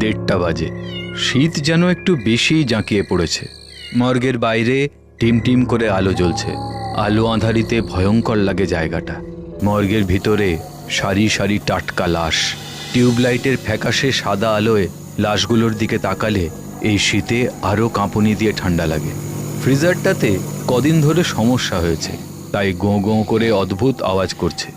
1:30 বাজে। শীত যেন একটু বেশি জাঁকিয়ে পড়েছে। মর্গের বাইরে টিম টিম করে আলো জ্বলছে। আলো আঁধারিতে ভয়ঙ্কর লাগে জায়গাটা। মর্গের ভিতরে সারি সারি টাটকা লাশ। টিউবলাইটের ফ্যাকাশে সাদা আলোয় লাশগুলোর দিকে তাকালে এই শীতে আরও কাঁপুনি দিয়ে ঠান্ডা লাগে। ফ্রিজারটাতে কদিন ধরে সমস্যা হয়েছে, তাই গোঁ গোঁ করে অদ্ভুত আওয়াজ করছে।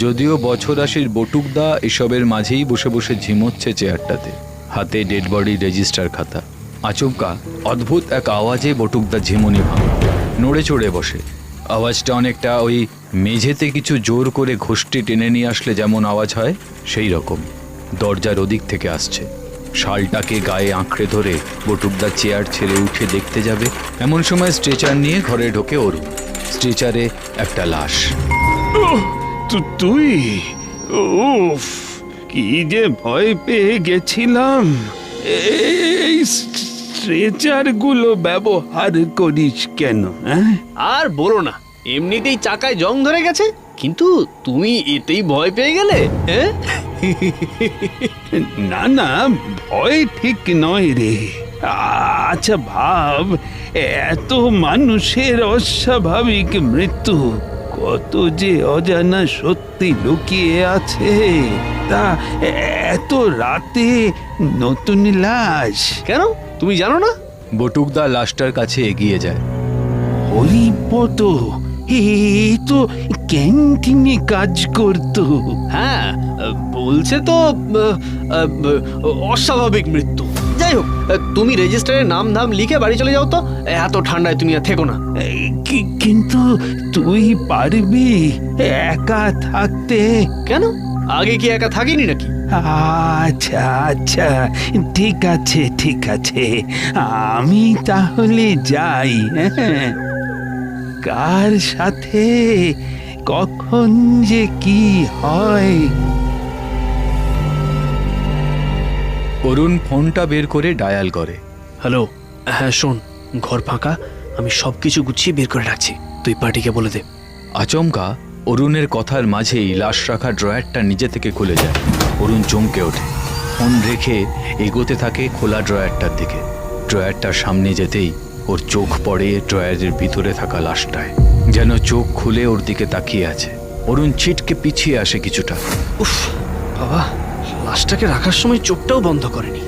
যদিও বছর আশির বটুকদা এসবের মাঝেই বসে বসে ঝিমোচ্ছে চেয়ারটাতে, হাতে ডেড বডি রেজিস্টার খাতা। আচমকা অদ্ভুত এক আওয়াজে বটুকদা ঝিমুনি ভাঙে, নড়ে চড়ে বসে। আওয়াজটা অনেকটা ওই মেঝেতে কিছু জোর করে ঘষটি টেনে নিয়ে আসলে যেমন আওয়াজ হয় সেই রকম। দরজার ওদিক থেকে আসছে। শালটাকে গায়ে আঁকড়ে ধরে বটুকদা চেয়ার ছেড়ে উঠে দেখতে যাবে, এমন সময় স্ট্রেচার নিয়ে ঘরে ঢোকে অরুণ। স্ট্রেচারে একটা লাশ। তুই? উফ, কি যে ভয় পেয়ে গেছিলাম। এই স্ট্রেচারগুলো ব্যবহার করিস কেন? আর বলো না, এমনিতেই চাকায় জং ধরে গেছে, কিন্তু তুমি এতেই ভয় পেয়ে গেলে। হ্যাঁ, না না, ভয় ঠিক নয় রে। আচ্ছা ভাব, এত মানুষের অস্বাভাবিক মৃত্যু, কত যে অজানা সত্যি লুকিয়ে আছে। তা এত রাতে নতুন লাশ কেন তুমি জানো না? বটুকদা লাশটার কাছে এগিয়ে যায়। হরিপদ, এ তো ক্যান্টিনে কাজ করতো। হ্যাঁ, বলছে তো অস্বাভাবিক মৃত্যু। যাই হোক, তুমি রেজিস্টারে নাম ধাম লিখে বাড়ি চলে যাও তো। এত ঠান্ডায় তুমি আর থেকো না। কিন্তু তুই পারবি একা থাকতে? কেন, আগে কি একা থাকিনি নাকি? আচ্ছা আচ্ছা, ঠিক আছে ঠিক আছে, আমি তাহলে যাই। হ্যাঁ, কার সাথে কখন যে কি হয়। অরুণ ফোনটা বের করে ডায়াল করে। হ্যালো, হ্যাঁ শোন, ঘর ফাঁকা, আমি সবকিছু গুছিয়ে বের করে রাখছি, তুই পার্টিকে বলে দে। আচমকা অরুণের কথার মাঝেই লাশ রাখা ড্রয়ারটা নিজে থেকে খুলে যায়। অরুণ চমকে ওঠে, ফোন রেখে এগোতে থাকে খোলা ড্রয়ারটার দিকে। ড্রয়ারটার সামনে যেতেই ওর চোখ পড়ে ড্রয়ারের ভিতরে থাকা লাশটায়, যেন চোখ খুলে ওর দিকে তাকিয়ে আছে। অরুণ ছিটকে পিছিয়ে আসে কিছুটা। উফ বাবা, লাশটাকে রাখার সময় চোখটাও বন্ধ করেনি।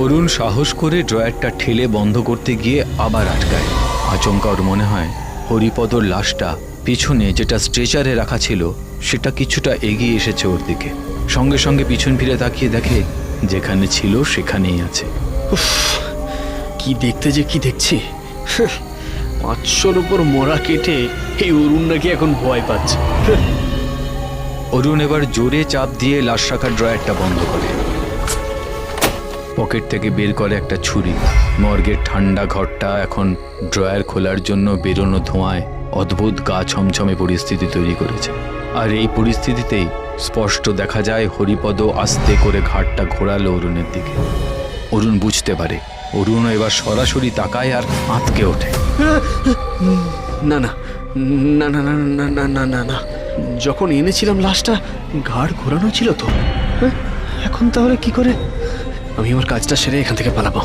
অরুণ সাহস করে ড্রয়ারটা ঠেলে বন্ধ করতে গিয়ে আবার আটকায়। আচমকা ওর মনে হয় হরিপদর লাশটা পিছনে যেটা স্ট্রেচারে রাখা ছিল সেটা কিছুটা এগিয়ে এসেছে ওর দিকে। সঙ্গে সঙ্গে পিছন ফিরে তাকিয়ে দেখে যেখানে ছিল সেখানেই আছে। উফ, কি দেখতে যে কি দেখছি। 500-র উপর মোড়া কেটে এই অরুণ নাকি এখন ভয় পাচ্ছে। অরুণ এবার জোরে চাপ দিয়ে লাশ রাখার ড্রয়ারটা বন্ধ করে। পকেট থেকে বের করে একটা ছুরি। মর্গের ঠান্ডা ঘরটা এখন ড্রয়ার খোলার জন্য বেরোনো ধোঁয়ায় অদ্ভুত গা ছমছমে পরিস্থিতি তৈরি করেছে। আর এই পরিস্থিতিতেই স্পষ্ট দেখা যায় হরিপদ আস্তে করে ঘাটটা ঘোরালো অরুণের দিকে। অরুণ বুঝতে পারে, অরুণ এবার সরাসরি তাকায় আর আঁতকে ওঠে। না না না না না না না না না না, যখন এনেছিলাম লাশটা ঘাড় ঘোরানো ছিল তো। এখন তাহলে কি করে? আমি আমার কাজটা সেরে এখান থেকে পালাবো।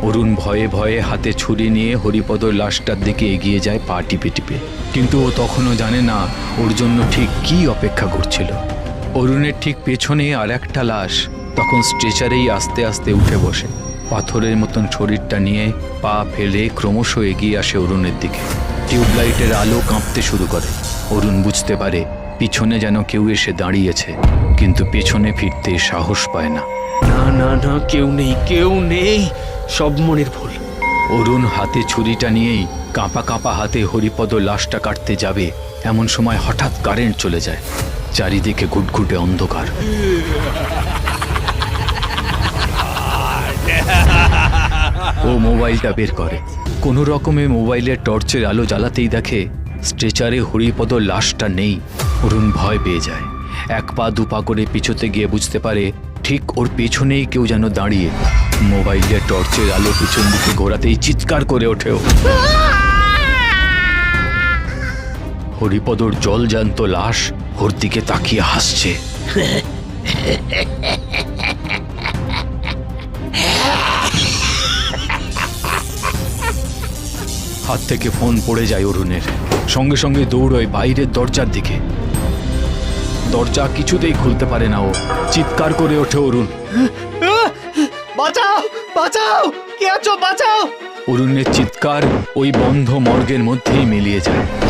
অরুণ ভয়ে ভয়ে হাতে ছুরি নিয়ে হরিপদর লাশটার দিকে এগিয়ে যায় পা টিপে টিপে। কিন্তু ও তখনও জানে না ওর জন্য ঠিক কি অপেক্ষা করছিল। অরুণের ঠিক পেছনে আর একটা লাশ তখন স্ট্রেচারেই আস্তে আস্তে উঠে বসে। পাথরের মতন শরীরটা নিয়ে পা ফেলে ক্রমশ এগিয়ে আসে অরুণের দিকে। টিউবলাইটের আলো কাঁপতে শুরু করে। অরুণ বুঝতে পারে পিছনে যেন কেউ এসে দাঁড়িয়েছে, কিন্তু পেছনে ফিরতে সাহস পায় না। না না না, কেউ নেই, কেউ নেই, সব মনের ভুল। অরুণ হাতে ছুরিটা নিয়েই কাঁপা কাঁপা হাতে হরিপদ লাশটা কাটতে যাবে, এমন সময় হঠাৎ কারেন্ট চলে যায়। চারিদিকে ঘুটঘুটে অন্ধকার। ও মোবাইলটা বের করে। কোনো রকমে মোবাইলের টর্চের আলো জ্বালাতেই দেখে স্ট্রেচারে হরিপদ লাশটা নেই। অরুণ ভয় পেয়ে যায়। এক পা দুপা করে পিছোতে গিয়ে বুঝতে পারে ঠিক ওর পেছনেই কেউ যেন দাঁড়িয়ে। মোবাইলের টর্চের আলো পিছন দিকে ঘোরাতেই চিৎকার করে ওঠে। হরিপদর জলজ্যান্ত লাশ ওর দিকে তাকিয়ে হাসছে। হাত থেকে ফোন পড়ে যায় অরুণের। সঙ্গে সঙ্গে দৌড়য় বাইরের দরজার দিকে। দরজা কিছুতেই খুলতে পারে না ও। চিৎকার করে ওঠে অরুণ। বাঁচাও বাঁচাও, কে আছো, বাঁচাও। অরুণের চিৎকার ওই বন্ধ মর্গের মধ্যেই মিলিয়ে যায়।